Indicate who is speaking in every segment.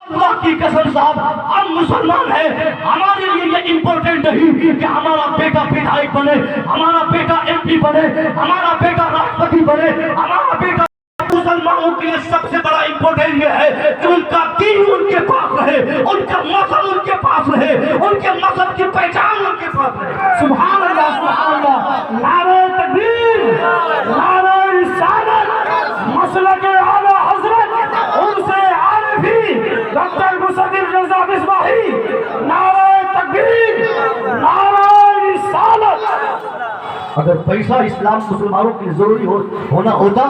Speaker 1: اللہ کی قسم صاحب ہم مسلمان ہیں، ہمارے لیے یہ امپورٹنٹ نہیں کہ ہمارا بیٹا ودھائک بنے، ہمارا بیٹا ایم پی بنے، ہمارا بیٹا راشٹرپتی بنے، ہمارا بیٹا مسلمانوں کے لیے سب سے بڑا امپورٹنٹ یہ ہے کہ ان کا دین ان کے پاس رہے، ان کا مذہب ان کے پاس رہے، ان کے مذہب کی پہچان ان کے پاس رہے۔ سبحان اللہ سبحان اللہ، نعرہ تکبیر، نعرہ رسالت، مسلک اعلی حضرت ان سے عارفی ڈاکٹر مصدق رضا مصباحی، نعرہ تکبیر، نعرہ رسالت۔ اگر پیسہ اسلام مسلمانوں کے ضروری ہونا ہوتا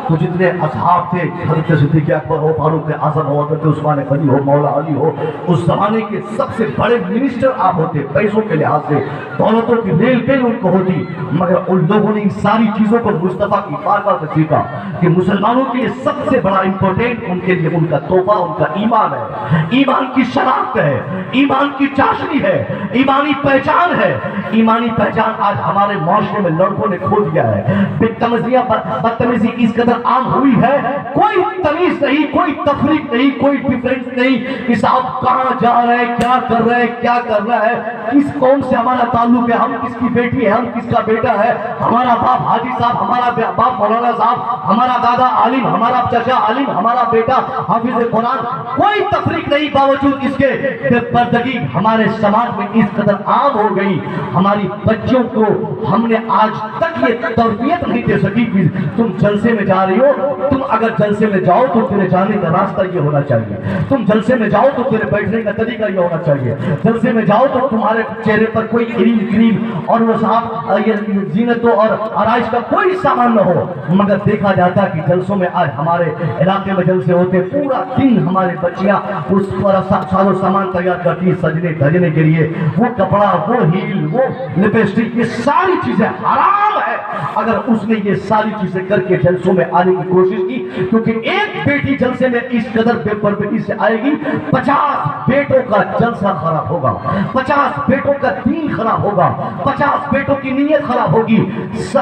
Speaker 1: تو جتنے اصحاب تھے، حضرت صدیق اکبر ہو، فاروق اعظم ہو، حضرت عثمان غنی ہو، مولا علی ہو، اس زمانے کے سب سے بڑے منسٹر آپ ہوتے، پیسوں کے لحاظ سے دولتوں کی ریل ٹیل ان کو ہوتی، مگر ان لوگوں نے ان ساری چیزوں کو مصطفیٰ کی بارگاہ سے سیکھا کہ مسلمانوں کے لیے سب سے بڑا امپورٹنٹ ان کے لیے ان کا تحفہ، ان کا ایمان ہے، ایمان کی شناخت ہے، ایمان کی چاشنی ہے، ایمانی پہچان ہے۔ ایمانی پہچان آج ہمارے معاشرے میں لڑکوں نے کھو دیا ہے، بدتمیزیاں بدتمیزی اس قدر عام ہوئی ہے، کوئی تمیز نہیں، کوئی تفریق نہیں، کوئی ڈیفرنس نہیں کہ صاحب کہاں جا رہے ہیں، کیا کر رہے ہیں، کیا کر رہا ہے، کس قوم سے ہمارا تعلق ہے، ہم کس کی بیٹی ہے، ہم کس کا بیٹا ہے، ہمارا باپ حاجی صاحب، ہمارا باپ مولانا صاحب، ہمارا دادا عالم، ہمارا چچا عالم، ہمارا بیٹا حافظ قرآن، کوئی تفریق نہیں۔ باوجود اس کے بے پردگی ہمارے سماج میں اس قدر عام ہو گئی، ہماری بچوں کو ہم نے آج تک یہ تربیت نہیں دے سکی کہ تم جلسے میں جا رہی ہو، تم اگر جلسے میں جاؤ تو تیرے جانے کا راستہ یہ ہونا چاہیے، تم جلسے میں جاؤ تو تیرے بیٹھنے کا طریقہ یہ ہونا چاہیے، جلسے میں جاؤ تو تمہارے چہرے پر کوئی کریم اور وہ صاحب یہ زینتوں اور آرائش کا کوئی سامان نہ ہو۔ مگر دیکھا جاتا کہ جلسوں میں آج ہمارے علاقے میں جلسے ہوتے، پورا دن ہماری بچیاں اس پر سارا سامان تیار کرتی سجنے دھجنے کے لیے، وہ کپڑا، وہ ہیل، وہ لپسٹک، یہ ساری چیزیں حرام ہے۔ اگر اس نے یہ ساری چیزیں کر کے جلسوں میں آنے کی کوشش کی، کیونکہ ایک بیٹی جلسے میں اس قدر بے پردگی سے آئے گی، 50 بیٹوں کا جلسہ خراب ہوگا، 50 بیٹوں کا دین خراب ہوگا، 50 بیٹوں کی نیت خراب ہوگی۔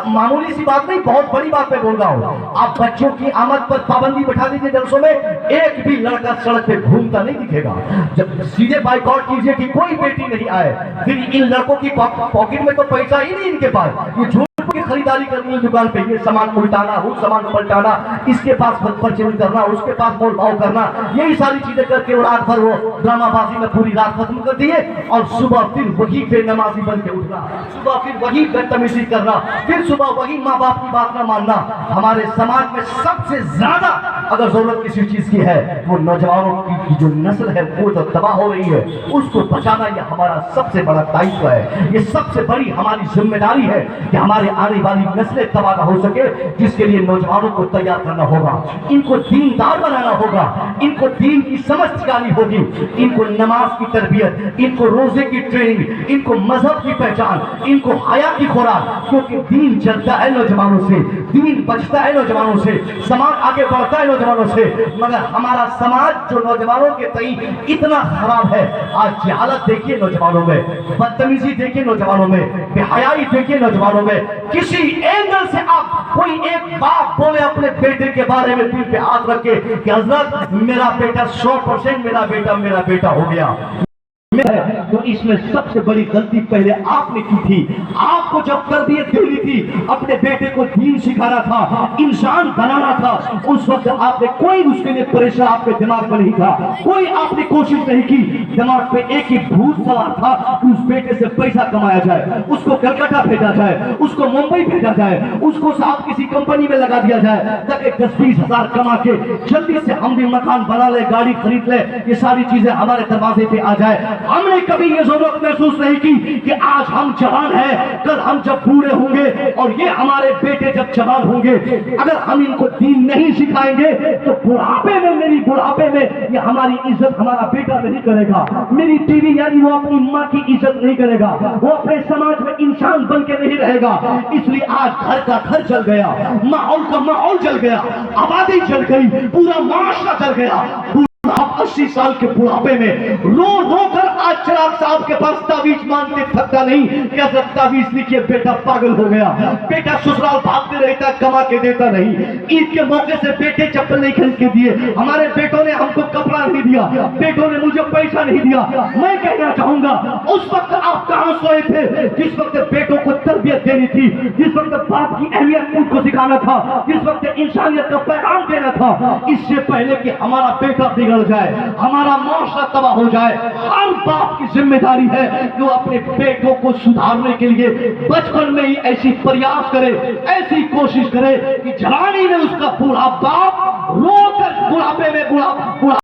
Speaker 1: معمولی سی بات نہیں، بہت بڑی بات میں بول رہا ہوں۔ آپ بچوں کی آمد پر پابندی بٹھا دیجیے جلسوں میں، ایک بھی لڑکا سڑک پہ گھومتا نہیں دکھے گا۔ جب سیدھے بائیکاٹ کیجیے کہ کوئی بیٹی نہیں آئے، پھر ان لڑکوں کی پاکٹ میں تو پیسہ ہی نہیں ان کے پاس، یہ جھوٹ کی خریداری کرنی ہے دکان پہ، یہ سامان الٹانا، وہ سامان پلٹانا، اس کے پاس پرچیز کرنا، اس کے پاس مول بھاؤ کرنا، یہی ساری چیزیں کر کے رات بھر وہ ڈرامہ بازی میں پوری رات ختم کر دیے، اور صبح پھر وہی بے نمازی بن کے اٹھنا، صبح پھر وہی بدتمیزی کرنا، پھر صبح وہی ماں باپ کی بات نہ ماننا۔ ہمارے سماج میں سب سے زیادہ اگر ضرورت کسی چیز کی ہے، وہ نوجوانوں کی جو نسل ہے وہ جو تباہ ہو رہی ہے، اس کو بچانا یہ ہمارا سب سے بڑا دائتو ہے، یہ سب سے بڑی ہماری ذمہ داری ہے کہ ہمارے آنے والی نسلیں تباہ نہ ہو سکے، جس کے لیے نوجوانوں کو تیار کرنا ہوگا، ان کو دیندار بنانا ہوگا، ان کو دین کی سمجھ سکھانی ہوگی، ان کو نماز کی تربیت، ان کو روزے کی ٹریننگ، ان کو مذہب کی پہچان، ان کو حیا کی خوراک، کیونکہ دین چلتا ہے نوجوانوں سے، دین بچتا ہے نوجوانوں سے، سماج آگے بڑھتا ہے نوجوانوں سے۔ مگر ہمارا سماج جو نوجوانوں کے تئیں اتنا خراب ہے، آج جہالت دیکھیے نوجوانوں میں، بدتمیزی دیکھیے نوجوانوں میں، بے حیائی دیکھیے نوجوانوں میں۔ کسی اینگل سے آپ کوئی ایک باپ بولے اپنے بیٹے کے بارے میں دل پہ ہاتھ رکھ کے کہ حضرت میرا بیٹا 100% میرا بیٹا ہو گیا، تو اس میں سب سے بڑی غلطی پہلے آپ نے کی تھی۔ آپ کو جب تربیت دینی تھی، اپنے بیٹے کو دین سکھانا تھا، انسان بنانا تھا، اس وقت آپ نے کوئی اس کے لیے پریشر آپ کے دماغ میں نہیں تھا، کوئی آپ نے کوشش نہیں کی۔ دماغ پہ ایک ہی بھوت سوار تھا، اس بیٹے سے پیسہ کمایا جائے، اس کو کلکتہ بھیجا جائے، اس کو ممبئی بھیجا جائے، اس کو صاحب کسی کمپنی میں لگا دیا جائے تاکہ 10-20 ہزار کما کے جلدی سے ہم بھی مکان بنا لے، گاڑی خرید لے، یہ ساری چیزیں ہمارے دروازے پہ آ جائے۔ ہم نے کبھی یہ ضرورت محسوس نہیں کی کہ آج ہم جوان ہیں، کل ہم جب بوڑھے ہوں گے اور یہ ہمارے بیٹے جب جوان ہوں گے، اگر ہم ان کو دین نہیں سکھائیں گے تو بڑھاپے میں، میری بڑھاپے میں یہ ہماری عزت ہمارا بیٹا نہیں کرے گا، میری بیوی یعنی وہ اپنی ماں کی عزت نہیں کرے گا، وہ اپنے سماج میں انسان بن کے نہیں رہے گا۔ اس لیے آج گھر کا گھر چل گیا، ماحول کا ماحول چل گیا، آبادی چل گئی، پورا معاشرہ چل گیا۔ 80 سال کے بڑھاپے میں رو رو کر आज चिराग साहब के पास तावीज मांगते थकता नहीं कि हजरत तावीज लिखिए, बेटा पागल हो गया, बेटा ससुराल भागते रहता, कमा के देता नहीं, ईद के मौके से बेटे चप्पल नहीं खरीद के दिए, हमारे बेटों ने हमको कपड़ा नहीं दिया, बेटों ने मुझे पैसा नहीं दिया। मैं कहना चाहूंगा उस वक्त आप कहां सोए थे जिस वक्त बेटों को तरबियत देनी थी, जिस वक्त बाप की अहमियत उनको सिखाना था, जिस वक्त इंसानियत का पैगाम देना था। इससे पहले कि हमारा बेटा बिगड़ जाए, हमारा माशरा तबाह हो जाए, हर बाप की जिम्मेदारी है कि वो अपने बेटों को सुधारने के लिए बचपन में ही ऐसी प्रयास करे, ऐसी कोशिश करे कि जवानी में उसका बूढ़ा बाप रोकर बुढ़ापे में बुढ़ा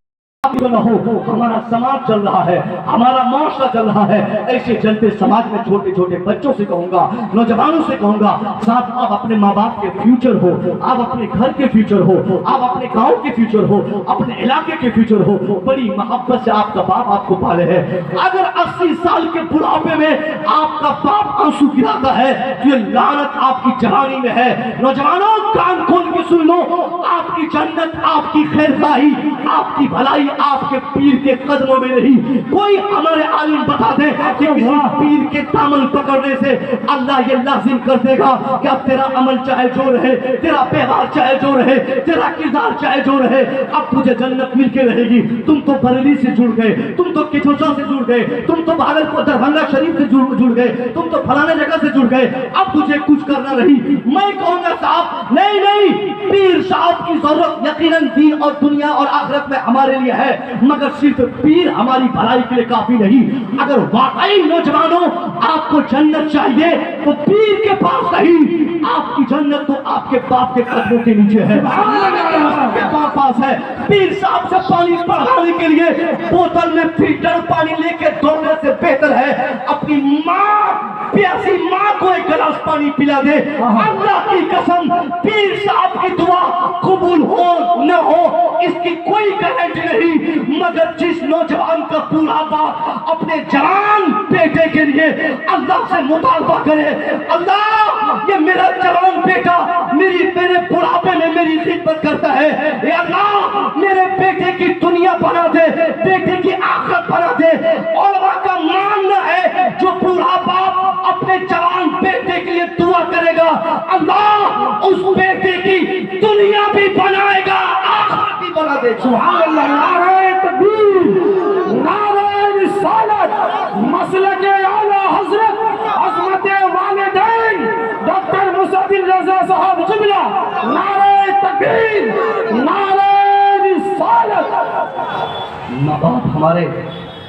Speaker 1: न हो। हमारा समाज चल रहा है, हमारा माशरा चल रहा है, ऐसे चलते समाज में छोटे छोटे बच्चों से कहूंगा, नौजवानों से कहूंगा, साथ आप अपने माँ बाप के फ्यूचर हो, आप अपने घर के फ्यूचर हो, आप अपने गांव के फ्यूचर हो, अपने इलाके के फ्यूचर हो। बड़ी मोहब्बत से आपका बाप आपको पाले है। अगर 80 साल के बुढ़ापे में आपका बाप आंसू गिराता है तो ये लानत आपकी जवानी में है। नौजवानों कान खोल के सुन लो, आपकी जन्नत, आपकी खैरखाही, आपकी भलाई आपके पीर के कदमों में नहीं। कोई हमारे आलिम बता दे कि किसी पीर के दामन पकड़ने से अल्लाह ये लाजिम कर देगा कि अब तेरा अमल चाहे जो रहे, तेरा व्यवहार चाहे जो रहे, तेरा किरदार चाहे जो रहे, अब तुझे जन्नत मिल के रहेगी। तुम तो बरेली से जुड़ गए, तुम तो किचौसा से जुड़ गए, तुम तो भागलपुर दरभंगा शरीफ से जुड़ गए, तुम तो फलाने जगह से जुड़ गए, अब तुझे कुछ करना नहीं। मैं कहूंगा साहब नहीं नहीं, पीर साहब की जरूरत यकीनन दीन और दुनिया और आखिरत में हमारे लिए है, मगर सिर्फ पीर हमारी भलाई के लिए काफी नहीं। अगर वाकई नौजवानों आपको जन्नत चाहिए तो पीर के पास नहीं, आपकी जन्नत तो आपके बाप के कदमों के नीचे है, आपके पास है। पीर साहब से पानी पढ़ाने के लिए बोतल में फिल्टर पानी लेके दौड़ने से बेहतर है अपनी माँ, प्यासी माँ को एक गिलास पानी पिला दे। अल्लाह की कसम, पीर साहब की दुआ कबूल हो न हो इसकी कोई गारंटी नहीं, मगर जिस नौजवान का बुढ़ापा अपने जवान बेटे के लिए अल्लाह से मुतालबा करे, अल्लाह ये मेरा जवान बेटा मेरे बुढ़ापे में मेरी खिदमत करता है, ये अल्लाह मेरे बेटे की दुनिया बना दे, बेटे की आखिरत बना दे। उलमा का मानना है जो बूढ़ा बाप अपने जवान बेटे के लिए दुआ करेगा, अल्लाह उस बेटे की दुनिया भी बनाएगा, आखिरत भी बना दे। सुभान अल्लाह। नारे तकबीर, नारे रिसालत, मसलके आला हजरत अज़मत वालिदैन डॉक्टर मुसद्दिक रज़ा साहब क़िबला। नारे तकबीर, नारे रिसालत। माँ बाप हमारे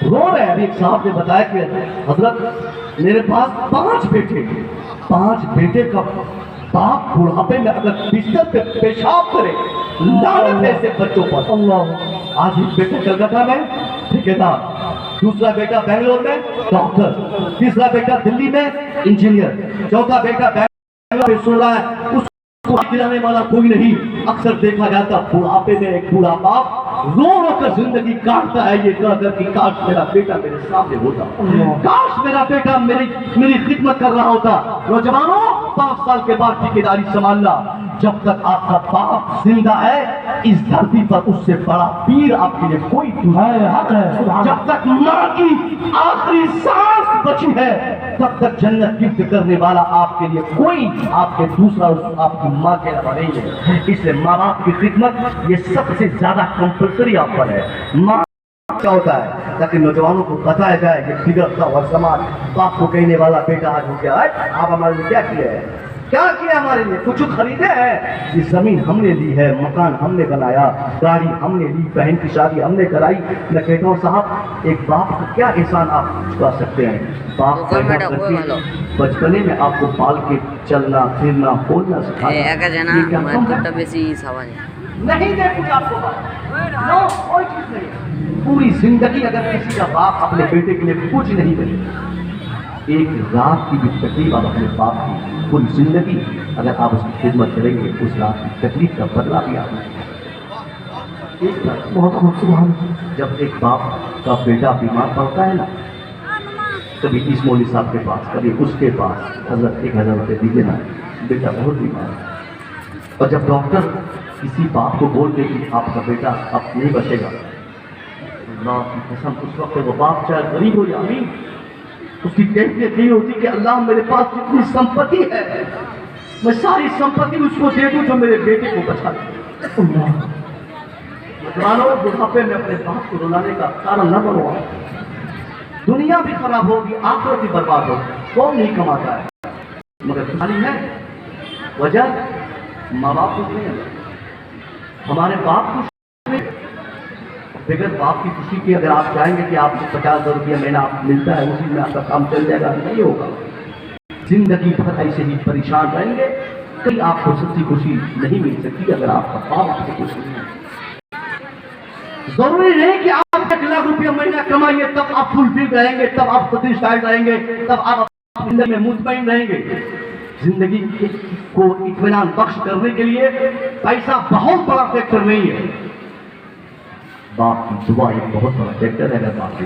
Speaker 1: रो रहे हैं। एक साहब ने बताया कि हजरत मेरे पास 5 बेटे, 5 बेटे का बाप बुढ़ापे में अगर बिस्तर पे पेशाब करे, लानत है ऐसे बच्चों पर। अल्लाह। आज एक बेटा कलकत्ता में ठेकेदार, दूसरा बेटा बेंगलोर में डॉक्टर, तीसरा बेटा दिल्ली में इंजीनियर, चौथा बेटा बेंगलोर में सुन रहा है, उसको दिलाने वाला कोई नहीं। अक्सर देखा जाता बुढ़ापे में एक बूढ़ा बाप रो रो कर जिंदगी काटता है, ये कहकर कि काश मेरा बेटा मेरे सामने होता, काश मेरा बेटा मेरी खिदमत कर रहा होता। नौजवानों 5 साल के बाद ठेकेदारी संभालना, जब तक आपका बाप जिंदा है इस धरती पर उससे बड़ा पीर आपके लिए कोई है। जब तक माँ की आखिरी सांस बची है तब तक जन्नत गिफ्ट करने वाला आपके लिए कोई आपके दूसरा आपकी माँ के अलावा नहीं है। इसलिए माँ बाप की खिदमत ये सबसे ज्यादा कंपल्सरी आप पर है। माँ क्या होता है ताकि नौजवानों को बताया जाए कि बिगड़ता हुआ समाज बाप को कहने वाला बेटा आज हो गया है, आप हमारे लिए क्या किया है, क्या किया हमारे लिए, कुछ खरीदे है, ये जमीन हमने ली है, मकान हमने बनाया, गाड़ी हमने ली, बहन की शादी हमने कराई। मैं कहता हूँ साहब एक बाप का क्या एहसान आप चुका सकते हैं। बाप पैदा करके बचपने में आपको पाल के चलना फिरना बोलना सिखाया नहीं दे कुछ आपको नो कोई चीज नहीं। पूरी जिंदगी अगर किसी का बाप अपने बेटे के लिए कुछ नहीं करे, एक रात की भी तकलीफ आप अपने बाप की पूरी जिंदगी अगर आप उसकी खिदमत करेंगे, उस रात की तकलीफ का बदला भी आप एक बहुत खूबसूरत। जब एक बाप का बेटा बीमार पड़ता है ना, कभी इस मौलवी साहब के पास, कभी उसके पास, हजरत 1000 रुपये दीजिए ना, बेटा बहुत बीमार है। और जब डॉक्टर किसी बाप को बोल दे कि आपका बेटा अब नहीं बचेगा, अल्लाह की कसम उस वक्त वो बाप चाहे गरीब हो या अमीर, उसकी कैफियत नहीं होती कि अल्लाह मेरे पास जितनी संपत्ति है मैं सारी संपत्ति उसको दे दूं जो मेरे बेटे को बचा दे। नौजवानों, बुढ़ापे में अपने बाप को रुलाने का कारण न बनो। दुनिया भी खराब होगी, आखिरत भी बर्बाद होगी, कौन नहीं कमाता है, मगर खाली है वजह माँ बाप खुश नहीं है। हमारे बाप खुश नहीं, बगैर बाप की खुशी के अगर आप चाहेंगे कि आपको 50,000 रुपया महीना मिलता है उसी में आपका काम चल जाएगा, नहीं होगा। जिंदगी भर ऐसे ही परेशान रहेंगे, कहीं आपको सच्ची खुशी नहीं मिल सकती अगर आपका बाप आपको खुश नहीं है। जरूरी नहीं कि आप 1 लाख रुपया महीना कमाइए तब आप फुलफिल रहेंगे, तब आप सैटिस्फाइड रहेंगे, तब आप जिंदगी में मुतमईन रहेंगे। जिंदगी को इत्मीनान बख्श करने के लिए पैसा बहुत बड़ा फैक्टर नहीं है, बाप की दुआ एक बहुत बड़ा फैक्टर है। अगर बाप की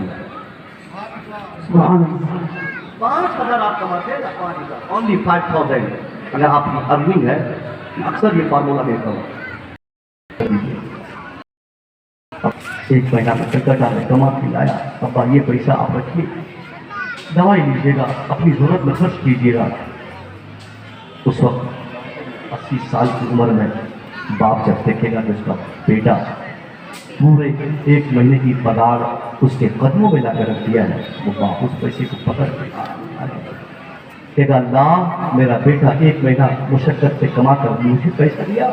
Speaker 1: 5,000 आप कमाते हैं, 5,000 ओनली 5,000 अगर आपकी अर्निंग है, अक्सर ये फार्मूला देता हूँ। एक महीना में कलकत्ता में कमा के लाया, पापा ये पैसा आप रखिए, दवाई लीजिएगा, अपनी जरूरत में खर्च कीजिएगा। उस वक्त 80 साल की उम्र में बाप जब देखेगा कि उसका बेटा पूरे 1 महीने की पगार उसके कदमों में लाकर रख दिया है, वो बाप उस पैसे को पकड़ के कहेगा, अल्लाह मेरा बेटा 1 महीना मुशक्कत से कमा कर मुझे पैसा दिया,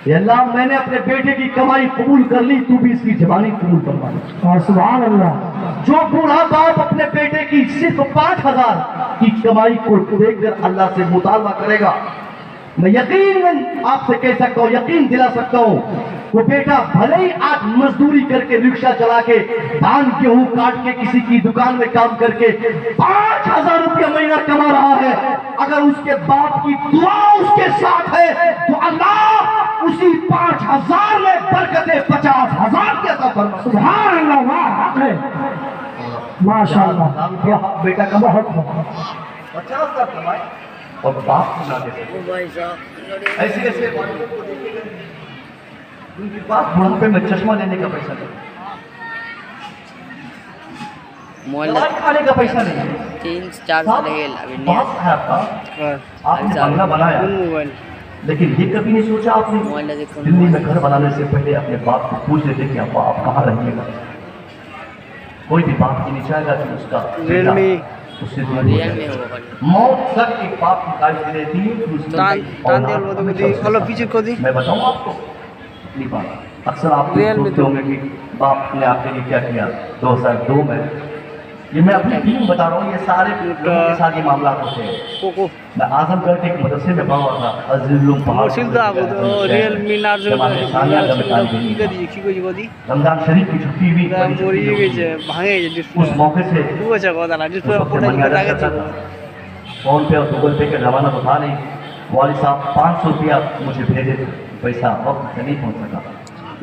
Speaker 1: अल्लाह मैंने अपने बेटे की कमाई कबूल कर ली, तू भी इसकी जवानी कबूल करवा ले। सुभान अल्लाह। जो बूढ़ा बाप अपने बेटे की सिर्फ 5,000 की कमाई को देखकर अल्लाह से मुतालबा करेगा, मैं यकीनन आपसे कह सकता हूँ, यकीन दिला सकता हूँ, वो बेटा भले ही आज मजदूरी करके रिक्शा चला के धान गेहूं काट के किसी की दुकान में काम करके 5,000 रुपया महीना कमा रहा है, अगर उसके बाप की दुआ उसके साथ है तो अल्लाह उसी 5,000 में बरकतें 50,000 के अता फरमा। सुभान अल्लाह, माशाअल्लाह। बेटा का बहुत 50,000 कमाए और बाप को ना दे, ऐसे ऐसे उनके पास बुढ़ापे में चश्मा लेने का पैसा नहीं, दवाई खाने का पैसा नहीं,
Speaker 2: 3-4
Speaker 1: बाप है आपका, आपने बंगला बनाया, लेकिन ये कभी नहीं सोचा आपने दिल्ली में घर बनाने से पहले अपने बाप को पूछ लेते कि आप कहाँ रहिएगा। कोई भी बाप ये नहीं चाहेगा कि उसका बेटा उससे दूर हो जाए। मौत तक एक बाप की ख्वाहिश रहती है कि उसका मैं बताऊँ आपको अपनी बात, अक्सर आप सोचते होंगे कि बाप ने आपके लिए क्या किया 2002 में, ये मैं अपनी टीम बता रहा हूँ, ये सारे लोगों के साथ ये मामला होते हैं। मैं आजमगढ़ के एक मदरसे में पढ़ा हुआ था, अजीजुल्लुम पहाड़ रमजान शरीफ की छुट्टी हुई, उस मौके से फोन पे और गूगल पे का जमाना तो था नहीं, वालिद साहब 500 रुपया मुझे भेजे थे, पैसा वक्त से नहीं पहुँच सका,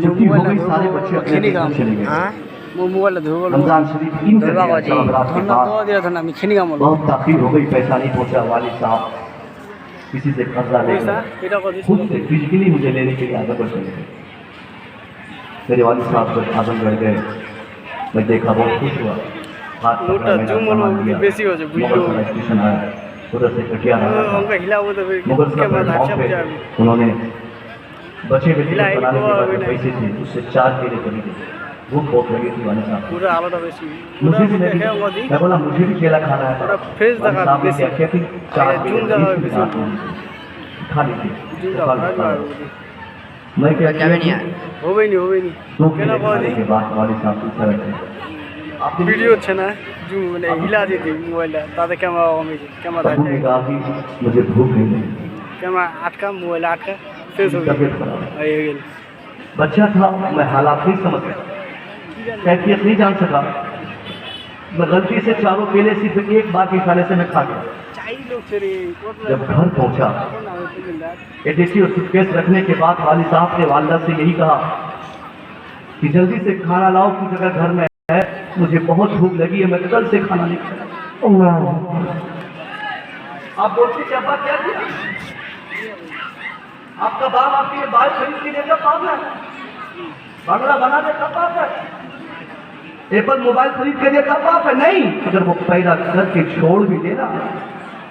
Speaker 1: छुट्टी हो गई, सारे बच्चे अपने चले गए। रमजान शरीफ बहुत ताखीर हो गई, पैसा नहीं पहुंचा, वालिद साहब किसी से कर्जा लेकर खुद से फिजिकली मुझे लेने के लिए आजमगढ़ चले गए। मेरे वालिद साहब जब आजमगढ़ गए, मैं देखा, बहुत खुश हुआ, हाथ स्टेशन आया, उधर से कटिया उन्होंने बचे हुए बनाने के बाद पैसे थे उससे 4 केले खरीदे, भूख बहुत लगी थी वाले साहब, मुझे भी लगी, मैं बोला मुझे भी केला खाना है, साहब ने क्या किया कि 4 केले खा लीजिए, मैं क्या किया 2 केले खाने के बाद वाले साहब पूछा बैठे
Speaker 3: ভিডিও হচ্ছে না জু মানে হিলা দিতে মোবাইলটা তাতে ক্যামেরা ক্যামেরা
Speaker 1: मुझे भूख नहीं लगी,
Speaker 3: ক্যামেরা আটকা মোবাইল আটকা শেষ हो गया।
Speaker 1: बच्चा था, मैं हालात नहीं समझ सका, कैफियत नहीं जान सका, मैं गलती से 4 केले सिर्फ एक बार के खाने से मैं खा गया। जब घर पहुंचा, ये देखिए सूटकेस रखने के बाद वालिद साहब ने वालिदा से यही कहा कि जल्दी से खाना लाओ, कुछ अगर घर में है, मुझे बहुत भूख लगी है, मैं कल से खाना नहीं खाया। आप बोलते क्या बात क्या किया, आपका बाप आपके लिए बाइक खरीद के देगा, पाप है, बंगला बना दे, कब पाप है, एप्पल मोबाइल खरीद के देता बाप है नहीं, अगर वो पैदा करके छोड़ भी देना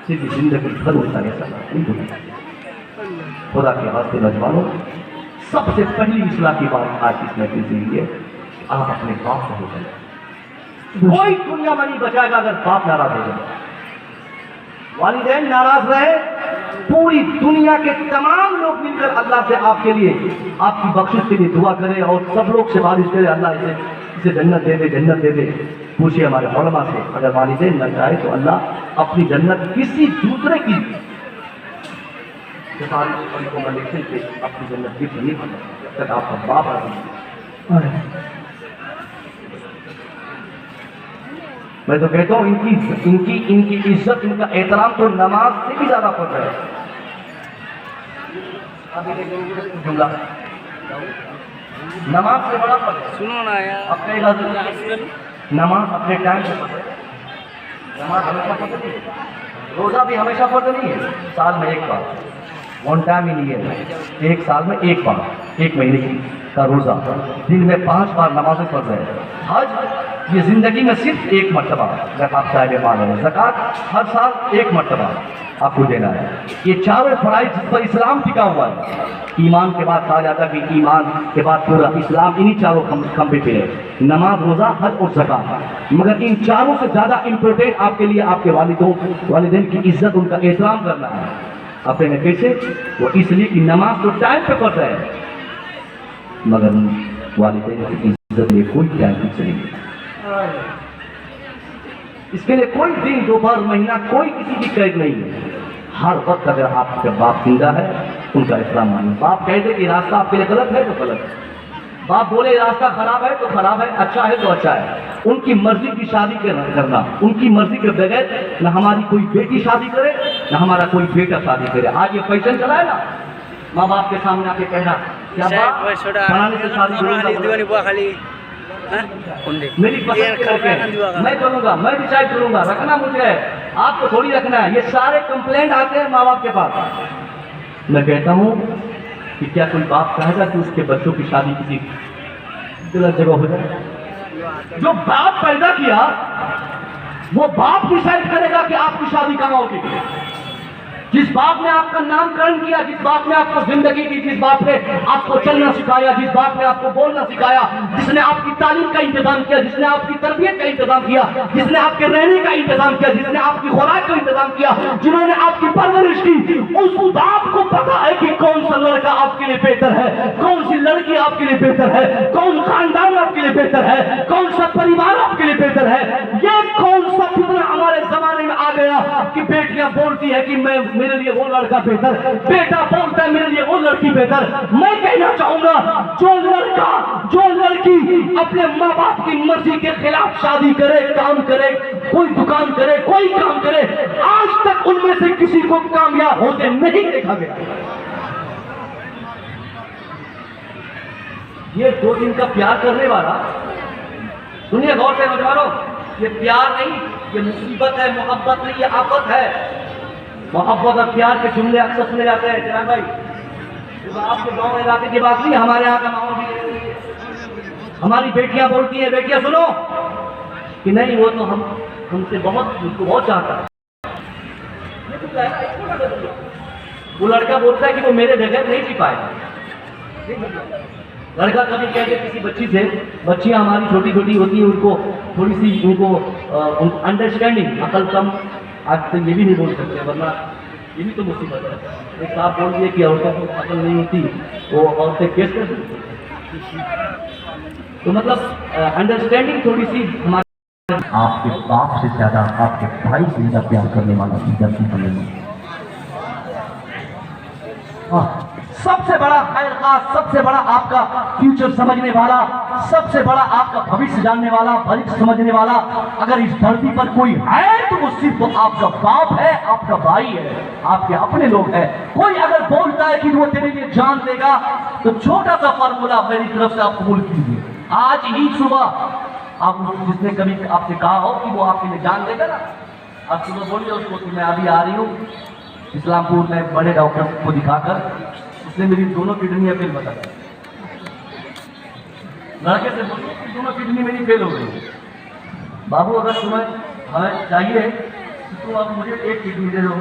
Speaker 1: सीधी जिंदगी भर होता है, ऐसा नहीं होता। खुदा के वास्ते नौजवानों, सबसे पहली इस्लाह की बात आज इस महफिल से ये, आप अपने बाप को हो जाए। कोई दुनिया में नहीं बचाएगा अगर बाप नाराज हो जाए, वालिदैन नाराज रहे, पूरी दुनिया के तमाम लोग मिलकर अल्लाह से आपके लिए, आपकी बख्शिश के लिए दुआ करें और सब लोग सिफारिश करें, अल्लाह इसे जन्नत दे दे, जन्नत दे दे। पूछिए हमारे उलमा से, अगर वालिदैन न चाहे तो अल्लाह अपनी जन्नत किसी दूसरे की सिफारिश और रिकमेंडेशन से अपनी जन्नत गिफ्ट नहीं कर सकता जब तक आपका बाप राजी है। मैं तो कहता हूँ इनकी इज्जत, इनका एहतराम तो नमाज से भी ज्यादा पड़ रहा है। जुमला नमाज से बड़ा पड़,
Speaker 3: सुनो ना यार,
Speaker 1: अपने नमाज अपने टाइम से पढ़े, नमाज हमेशा पढ़ते नहीं, रोजा भी हमेशा पढ़ते नहीं है, साल में एक बार, वन टाइम ही नहीं है, एक साल में एक बार, एक महीने की का रोजा, दिन में 5 बार नमाजें पढ़ रहे हैं। हज ये जिंदगी में सिर्फ एक मरतबा, जब आप साहिब माल है, ज़कात हर साल एक मरतबा आपको देना है। ये चारों फराइज जिस पर इस्लाम टिका हुआ है, ईमान के बाद कहा जाता है कि ईमान के बाद पूरा इस्लाम इन्हीं चारों खंभे पे है, नमाज, रोजा, हज और ज़कात। मगर इन चारों से ज़्यादा इम्पोर्टेंट आपके लिए आपके वालिदैन की इज्जत, उनका एहतराम करना है। अपने कैसे? वो इसलिए कि नमाज तो टाइम पे पढ़ रहे हैं, मगर वालिदैन की इज्जत लिए कोई टाइम फिक्स नहीं, इसके लिए कोई दिन, दोपहर, महीना कोई किसी की कैद नहीं है। हर वक्त अगर आपका बाप जिंदा है उनका एहतराम मानिए। बाप कह दे कि रास्ता आपके लिए गलत है तो गलत है, बाप बोले रास्ता खराब है तो खराब है, अच्छा है तो अच्छा है। उनकी मर्जी की शादी करना, उनकी मर्जी के बगैर न हमारी कोई बेटी शादी करे न हमारा कोई बेटा शादी करे। आज ये फैशन चला है ना, माँ बाप के सामने आके कहना क्या बनाने से शादी मेरी पसंद मैं करूँगा, मैं डिसाइड करूँगा, रखना मुझे, आपको थोड़ी रखना है। ये सारे कंप्लेंट आते हैं माँ बाप के पास। मैं कहता हूँ कि क्या कोई बाप चाहेगा कि उसके बच्चों की शादी किसी गलत जगह हो जाए? जो बाप पैदा किया वो बाप डिसाइड करेगा कि आपकी शादी कहाँ होगी। जिस बाप ने आपका नामकरण किया, जिस बाप ने आपको जिंदगी दी, जिस बाप ने आपको चलना सिखाया, जिस बाप ने आपको बोलना सिखाया, जिसने आपकी तालीम का इंतजाम किया, जिसने आपकी तरबियत का इंतजाम किया, जिसने आपके रहने का इंतजाम किया, जिसने आपकी खुराक का इंतजाम किया, जिन्होंने आपकी परवरिश की, उस बाप को पता है कि कौन सा लड़का आपके लिए बेहतर है, कौन सी लड़की आपके लिए बेहतर है, कौन खानदान आपके लिए बेहतर है, कौन सा परिवार आपके लिए बेहतर है। ये कौन सा फितना हमारे जमाने में आ गया कि बेटियां बोलती है कि मैं, मेरे लिए वो लड़का बेहतर, बेटा बोलता है मेरे लिए वो लड़की बेहतर। मैं कहना चाहूंगा जो लड़का, जो लड़की अपने माँ बाप की मर्जी के खिलाफ शादी करे, काम करे, कोई दुकान करे, कोई काम करे, आज तक उनमें से किसी को कामयाब होते नहीं देखा गया। ये 2 दिन का प्यार करने वाला, सुनिए गौर से नौजवानों, ये प्यार नहीं, ये मुसीबत है, मोहब्बत नहीं, ये आफत है। मोहब्बत और प्यार के जुमले अक्सर सुने जाते हैं जनाब भाई, आपके गांव इलाके की बात नहीं, हमारे यहाँ का माहौल भी। हमारी बेटियां बोलती हैं, बेटियां सुनो कि नहीं वो तो हमसे उसको बहुत चाहता है। वो लड़का बोलता है कि वो मेरे बगैर नहीं जी पाएगा। लड़का कभी कहते किसी बच्ची से, बच्चियां हमारी छोटी छोटी होती है, उनको थोड़ी सी उनको अंडरस्टैंडिंग, अकल कम, आज तो ये भी नहीं बोल सकते, वरना ये भी तो मुसीबत है। एक साहब बोल दिए कि औरतों को अकल नहीं होती, वो औरतें केस कर देती। तो मतलब अंडरस्टैंडिंग थोड़ी सी हमारे, आपके बाप से ज्यादा आपके भाई से ज्यादा प्यार करने वाला विद्यार्थी बनेगा। सबसे बड़ा खैर खास, सबसे बड़ा आपका फ्यूचर समझने वाला, सबसे बड़ा आपका भविष्य जानने वाला, भविष्य समझने वाला अगर इस धरती पर कोई है तो वो सिर्फ आपका बाप है, आपका भाई है, आपके अपने लोग हैं। कोई अगर बोलता है कि वो तेरे लिए जान देगा तो छोटा सा फार्मूला मेरी तरफ से आप कबूल कीजिए। आज ही सुबह आप, जिसने कभी आपसे कहा हो कि वो आपके लिए जान देगा ना, आप सुबह बोलिए उसको कि मैं अभी आ रही हूँ इस्लामपुर में बड़े डॉक्टर को दिखाकर, उसने मेरी दोनों किडनियां फेल बता दी। लड़के से बोलिए कि दोनों किडनी मेरी फेल हो गई। बाबू अगर तुम्हें हमें चाहिए तो तुम अब मुझे एक किडनी दे दो,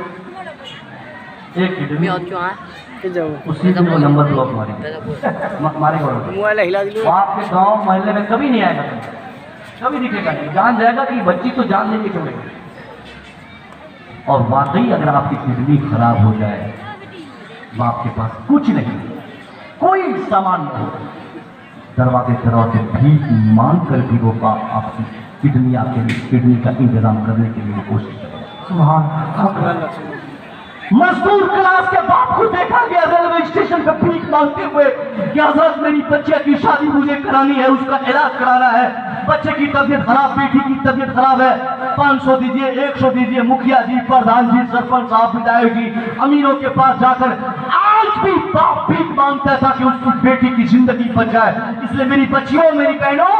Speaker 1: एक किडनी
Speaker 3: के जाओ
Speaker 1: उसी दिन वो नंबर ब्लॉक मारेगा
Speaker 3: मोबाइल हिला दिलो।
Speaker 1: आपके गांव मोहल्ले में कभी नहीं आएगा, कभी दिखेगा नहीं, जान जाएगा कि बच्ची तो जान लेके छोड़ेगी। और वाकई अगर आपकी किडनी खराब हो जाए, बाप के पास कुछ नहीं, कोई सामान नहीं, दरवाजे दरवाजे भीख मांग कर भी वो बाप आपकी किडनी, आपके किडनी का इंतजाम करने के लिए कोशिश करेगा। सुभान मजदूर क्लास के बाप को देखा गया रेलवे स्टेशन पे भीख मांगते हुए कि हजरत मेरी बच्चे की शादी मुझे करानी है, उसका इलाज कराना है, बच्चे की तबीयत खराब, बेटी की तबीयत खराब है, 500 दीजिए, 100 दीजिए। मुखिया जी, प्रधान जी, सरपंच साहब, विधायक जी, अमीरों के पास जाकर आज भी बाप भीख मांगता था कि उसकी बेटी की जिंदगी बच जाए। इसलिए मेरी बच्चियों, मेरी बहनों,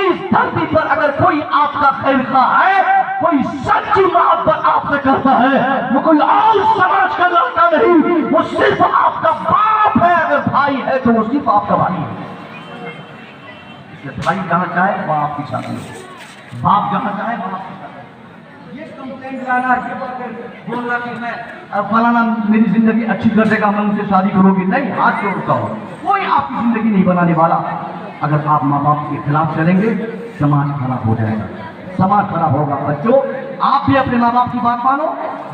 Speaker 1: इस धरती पर अगर कोई आपका खैर खा है, कोई सच्ची मोहब्बत आपसे करता है, वो कोई और समाज का लड़का नहीं, वो सिर्फ आपका बाप है। अगर भाई है तो वो सिर्फ आपका भाई है। इसलिए भाई जहां चाहे वहां आपकी शादी है, बाप जहां चाहे वहां आपकी शादी। ये कंप्लेंट लाना, ये बोलना कि मैं फलाना मेरी जिंदगी अच्छी कर देगा, मैं उनसे शादी करूंगी, नहीं, हाथ जोड़ता हो, कोई आपकी जिंदगी नहीं बनाने वाला। अगर आप माँ बाप के खिलाफ चलेंगे, समाज खराब हो जाएगा, समाज खराब होगा। बच्चों, आप भी अपने माँ बाप की बात मानो,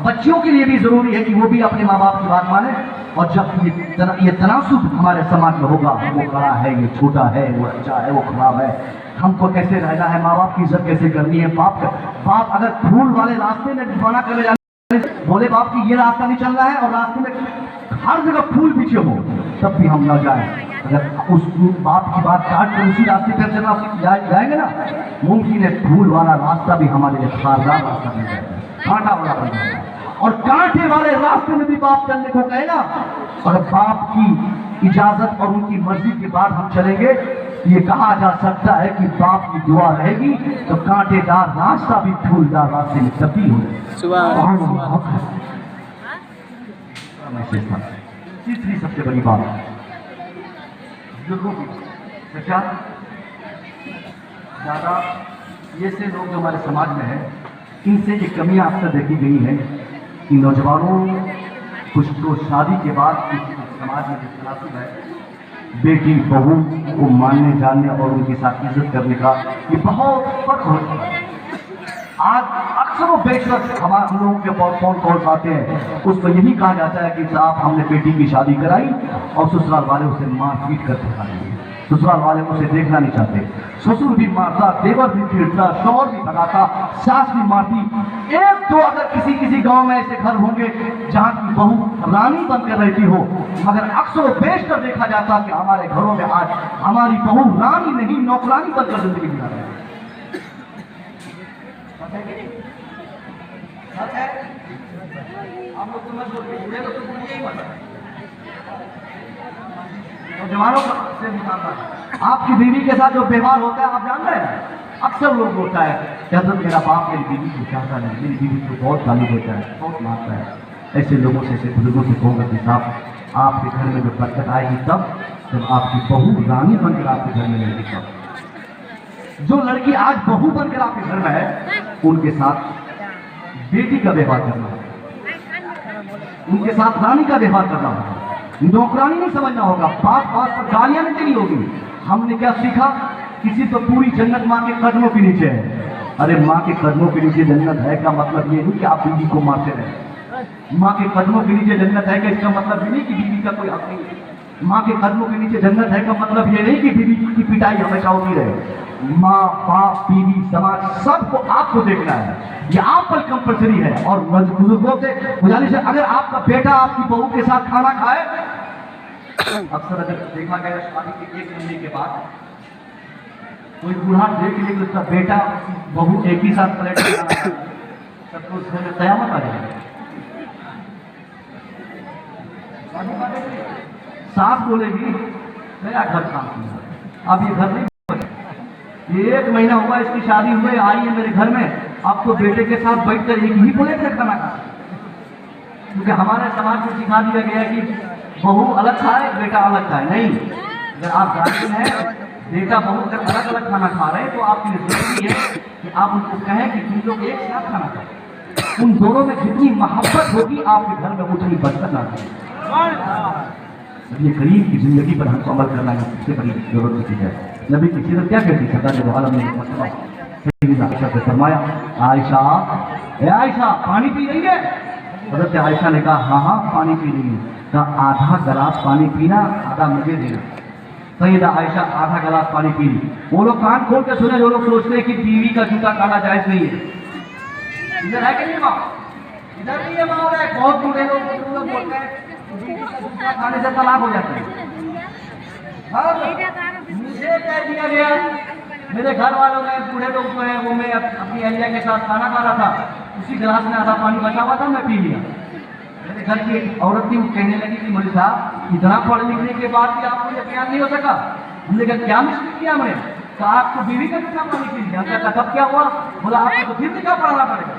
Speaker 1: बच्चियों के लिए भी जरूरी है कि वो भी अपने माँ बाप की बात माने। और जब ये तनासुब हमारे समाज में होगा, वो बड़ा है, ये छोटा है, वो अच्छा है, वो खराब है, हमको कैसे रहना है, माँ बाप की इज्जत कैसे करनी है, बाप अगर फूल वाले रास्ते में बना कर जाए, बोले बाप की ये रास्ता नहीं चलना है, और रास्ते में हर जगह फूल पीछे हो, तब भी हम न जाए। अगर उस बाप की बात काट कर उसी रास्ते पर चलना जाएंगे ना, मुमकिन है फूल वाला रास्ता भी हमारे लिए खारदार रास्ता बन जाएगा, कांटा वाला बन जाएगा। और कांटे वाले रास्ते में भी बाप चलने को कहे ना, और बाप की इजाजत और उनकी मर्जी के बाद हम चलेंगे, ये कहा जा सकता है कि बाप की दुआ रहेगी तो कांटेदार रास्ता भी फूलदार रास्ते में तब्दील हो जाएगा। तीसरी सबसे बड़ी बात, बुजुर्गों की क्या ज़्यादा ये से लोग जो हमारे समाज में हैं, इनसे ये कमियां अक्सर देखी गई हैं कि नौजवानों कुछ तो शादी के बाद समाज में जिस तनासुब है, बेटी बहू को मानने जानने और उनके साथ इज्जत करने का, ये बहुत फर्क होता है। आज अक्सर वो बेशक हम लोगों के फोन कॉल्स आते हैं, उस पर यही कहा जाता है कि साहब हमने बेटी की शादी कराई और ससुराल वाले उसे मारपीट करते खा रहे हैं, ससुराल वाले उसे देखना नहीं चाहते, ससुर भी मारता, देवर भी पीटता, शौहर भी भगाता, सास भी मारती। एक तो अगर किसी गांव में ऐसे घर होंगे जहां की बहू रानी बनकर रहती हो, मगर अक्सर बेशतर देखा जाता कि हमारे घरों में आज हमारी बहू रानी नहीं, नौकरानी बनकर जिंदगी गुजार रही है। आप लोग समझ लो, नौजवानों से आपकी बीवी के साथ जो व्यवहार होता है आप जान रहे हैं, अक्सर लोग होता है कि हजरत मेरा बाप मेरी बीवी को चाहता नहीं, मेरी बीवी को बहुत गाली देता है, बहुत मारता है। ऐसे लोगों से, ऐसे बुजुर्गों से कहूँगा कि साहब आपके घर में जो बरकत आएगी तब जब आपकी बहू रानी बनकर आपके घर में रहेगी। तब जो लड़की आज बहू बनकर आपके घर में है, उनके साथ बेटी का व्यवहार करना है, उनके साथ रानी का व्यवहार करना होगा, नौकरानी नहीं समझना होगा, बात पर गालियां नहीं देनी होगी। हमने क्या सीखा, किसी तो पूरी जन्नत माँ के कदमों के नीचे है। अरे माँ के कदमों के नीचे जन्नत है का मतलब ये नहीं कि आप बीवी को मारते रहे। माँ के कदमों के नीचे जन्नत है का इसका मतलब ये नहीं कि बीवी का कोई हक नहीं है। माँ के कदमों के नीचे जन्नत है का मतलब ये नहीं कि बीवी की पिटाई हमेशा होती रहे। माँ, बाप, बीवी, समाज सबको आपको देखना है, ये आप पर कंपल्सरी है। और बुजुर्गों से गुजारिश है, अगर आपका बेटा आपकी बहू के साथ खाना खाए, अक्सर अगर देखा गया शादी के 1 महीने के बाद कोई बूढ़ा देख ले कि उसका बेटा बहू एक ही साथ प्लेट में खाना खाए, तब तो उसमें कयामत आ जाएगी। सास बोलेगी मेरा घर काम किया, अब ये घर नहीं, ये 1 महीना हुआ इसकी शादी हुए, आई है मेरे घर में, अब तो बेटे के साथ बैठकर एक ही प्लेट में खाना खा। क्योंकि हमारे समाज में सिखा दिया गया कि बहू अलग खाए, बेटा अलग खाए। नहीं, अगर आप जानते हैं बेटा बहू अगर अलग अलग खाना खा रहे हैं तो आपके लिए जरूरी है कि
Speaker 2: आप उनको कहें कि तुम लोग एक साथ खाना खाओ। उन दोनों में जितनी मोहब्बत होगी आपके घर में उतनी बरकत आती है। ये करीब की जिंदगी पर हमको अमल करना है, सबसे बड़ी जरूरत की चीज है। नबी की सीरत क्या कहती है? सरदार दो आलम ने आयशा से फरमाया, आयशा, ए आयशा, पानी पी रही है? हज़रत आयशा ने कहा हाँ हाँ पानी पी रही है। कहा आधा गिलास पानी पीना, आधा मुझे देना। सैयदा आयशा आधा गिलास पानी पी ली। वो लोग कान खोल के सुने जो लोग सोचते हैं कि बीवी का जूता खाना जायज नहीं है। इधर है कि नहीं माँ? इधर नहीं है माँ? बहुत बूढ़े लोग बोलते हैं जूता खाने से तलाक हो जाता है। मुझे कह दिया गया, मेरे घर वालों ने, बूढ़े लोग जो है वो, मैं अपनी अहलिया के साथ खाना खा रहा था, उसी गिलास में आधा पानी बचा हुआ था, मैं पी लिया। मेरे घर की एक औरत थी, वो कहने लगी कि मौलवी साहब इतना पढ़ लिखने के बाद भी आपको ये बयान नहीं हो सका। हमने कहा क्या मुश्किल किया हमने? कहा आपको बीवी का कितना पानी पी लिया। क्या तब क्या हुआ? बोला आपको तो फिर भी क्या पढ़ाना पड़ेगा।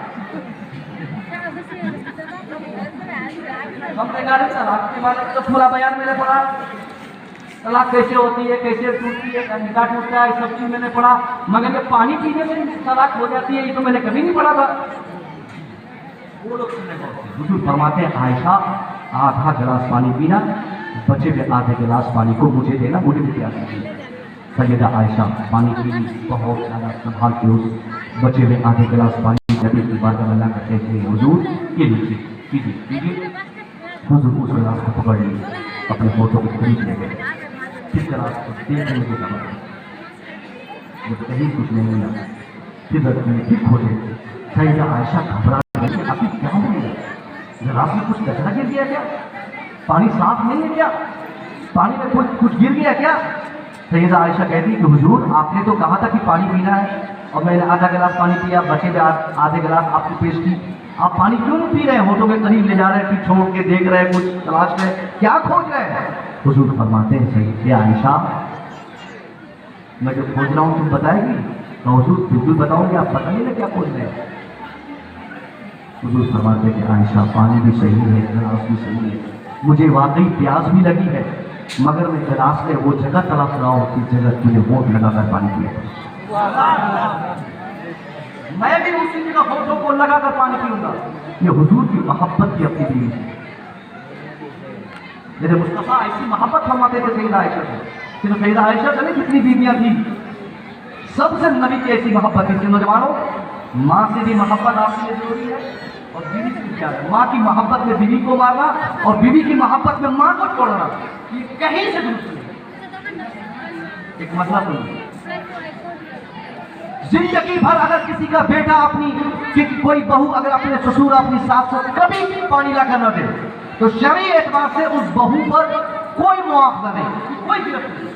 Speaker 2: हमने कहा तलाक के बारे में तो पूरा बयान मैंने पढ़ा, तलाक कैसे होती है, कैसे टूटती है, निकाह टूटता है, सब चीज मैंने पढ़ा, मगर ये पानी पीने से तलाक हो जाती है ये तो मैंने कभी नहीं पढ़ा था। वो लोग हुजूर फरमाते हैं आयशा आधा गिलास पानी पीना, बचे हुए आधे गिलास पानी को मुझे देना, मुझे भी प्यास लगी। सैयदा आयशा पानी पी बहुत ज़्यादा संभाल के उस बचे हुए आधे गिलास पानी नबी की बारगाह में लाकर कहते हैं हुजूर ये लीजिए कीजिए कीजिए। हुजूर उस गिलास को पकड़ लिए, अपने फोटो के करीब ले गए, फिर गिलास को देखने को कहा, जब कहीं कुछ नहीं मिला फिर मैंने फिर खोले। सैयदा आयशा घबरा गई, अभी क्या हो गया? गिलास में कुछ कचरा गिर गया क्या? पानी साफ नहीं है क्या? पानी में कुछ गिर गया क्या? सैयदा आयशा कहती कि हुजूर आपने तो कहा था कि पानी पीना है और मैंने आधा गिलास पानी पिया, बचे हुए आधे गिलास आपकी पेश की, आप पानी क्यों नहीं पी रहे हैं? होठों के करीब ले जा रहे हैं, फिर छोड़ के देख रहे हैं, कुछ तलाश रहे हैं, क्या खोज रहे हैं? हुजूर फरमाते हैं सैयदा आयशा मैं जो खोज रहा हूँ तुम बताएगी? तो हुजूर बिल्कुल बताओगे, आप पता नहीं ना क्या खोज रहे हैं। हुजूर फरमाते हैं कि आयशा पानी भी सही है, गिलास भी सही है, मुझे वाकई प्यास भी लगी है, मगर मैं गिलास में वो जगह तलाश रहा हूँ कि जगह तुझे वोट लगाकर पानी पिए। मैं भी उसी जगह फोटो को लगाकर पानी पीऊंगा। ये हुजूर की मोहब्बत की अपनी बीवी थी। मेरे मुस्तफा ऐसी मोहब्बत फरमाते थे सैयदा आयशा से। तो सैयदा आयशा से नहीं कितनी बीवियां थी, सबसे नबी की ऐसी मोहब्बत थी। नौजवानों, माँ से भी मोहब्बत आपके लिए जरूरी है और बीवी से क्या है? माँ की मोहब्बत में बीवी को मारना और बीवी की मोहब्बत में माँ को छोड़ना, ये कहीं से दुरुस्त नहीं। एक मसला सुनिए, जिंदगी भर अगर किसी का बेटा अपनी कोई बहू अगर अपने ससुर अपनी सास को कभी पानी ला कर न दे तो शरई एतबार से उस बहू पर कोई मुआवजा नहीं, कोई गिरफ्त नहीं।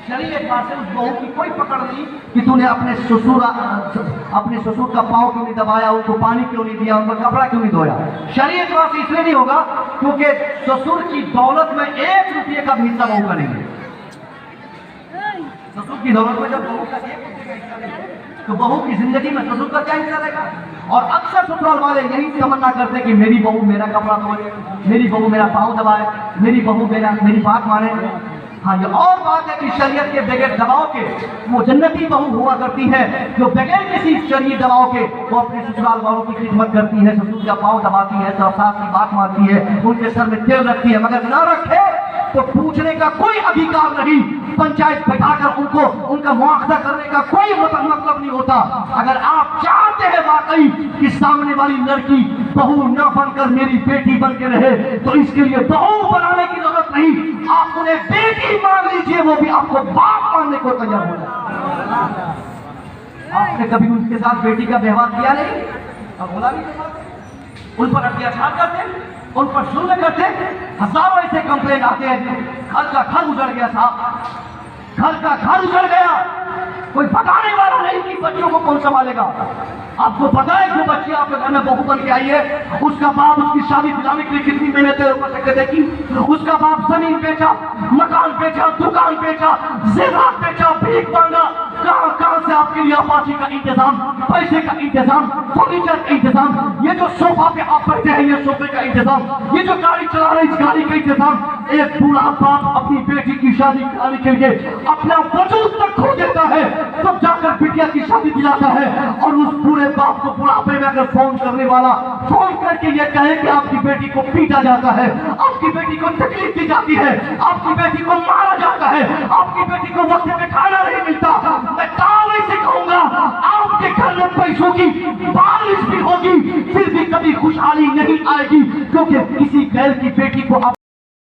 Speaker 2: शरई एतबार से उस बहू की कोई पकड़ नहीं कि तूने अपने ससुर का पाँव क्यों नहीं दबाया, उनको पानी क्यों नहीं दिया, उनका कपड़ा क्यों नहीं धोया। शरई एतबार से इसलिए नहीं होगा क्योंकि ससुर की दौलत में 1 रुपये का भी हिस्सा बहू का नहीं है। ससुर की दौलत में जब बहू का 1 रुपये का हिस्सा नहीं तो बहू की जिंदगी में ससुर का क्या हिस्सा रहेगा? और अक्सर ससुराल वाले यही तमन्ना करते हैं कि मेरी बहू मेरा कपड़ा धोए, मेरी बहू मेरा पाँव दबाए, मेरी बहू मेरी बात माने। हाँ, ये और बात है कि शरीयत के बगैर दबाव के वो जन्नती बहू हुआ करती है जो बगैर किसी शरीय दबाव के वो अपने ससुराल वालों की खिदमत करती है, ससुर का पाँव दबाती है, सास की बात मानती है, उनके सर में तेल रखती है, मगर ना रखे तो पूछने का कोई अधिकार नहीं, पंचायत बैठाकर उनको उनका मुआवजा करने का कोई मतलब नहीं होता। अगर आप चाहते हैं वाकई कि सामने वाली लड़की बहू न बनकर मेरी बेटी बन के रहे तो इसके लिए बहू बनाने की जरूरत नहीं, आप उन्हें बेटी मान लीजिए, वो भी आपको बाप मानने को तैयार हो जाए। आपने कभी उनके साथ बेटी का व्यवहार किया नहीं? अब बोला नहीं, उन पर अत्याचार करते, उन पर जुल्म करते, हजारों ऐसे कंप्लेंट आते हैं, घर का घर उजड़ गया साहब, घर का घर उजड़ गया, कोई बताने वाला नहीं कि बच्चों को कौन संभालेगा। आपको पता है जो बच्ची आपके घर में बहू बन के आई है, उसका बाप उसकी शादी दिलाने के लिए कितनी मेहनतें देखी, उसका बाप जमीन बेचा, मकान बेचा, दुकान बेचा, जेवरात बेचा, भीख मांगा, कहां से आपके लिए अपाची का इंतजाम, पैसे का इंतजाम, फर्नीचर का इंतजाम, ये जो सोफा पे आप बैठे हैं ये सोफे का इंतजाम, ये जो गाड़ी चला रहे इस गाड़ी का इंतजाम,
Speaker 1: ایک بوڑھا باپ اپنی بیٹی کی شادی کرانے کے لیے اپنا وجود تک کھو دیتا ہے تب جا کر بیٹیا کی شادی دلاتا ہے. اور اس بوڑھے باپ کو بڑھاپے میں اگر فون کرنے والا فون کر کے یہ کہے کہ آپ کی بیٹی کو پیٹا جاتا ہے, آپ کی بیٹی کو تکلیف دی جاتی ہے, آپ کی بیٹی کو مارا جاتا ہے, آپ کی بیٹی کو وقت پہ کھانا نہیں ملتا, میں دعوے سے کہوں گا آپ کے گھر میں پیسوں کی بارش بھی ہوگی پھر بھی کبھی خوشحالی نہیں آئے گی, کیونکہ کسی غیر کی بیٹی کو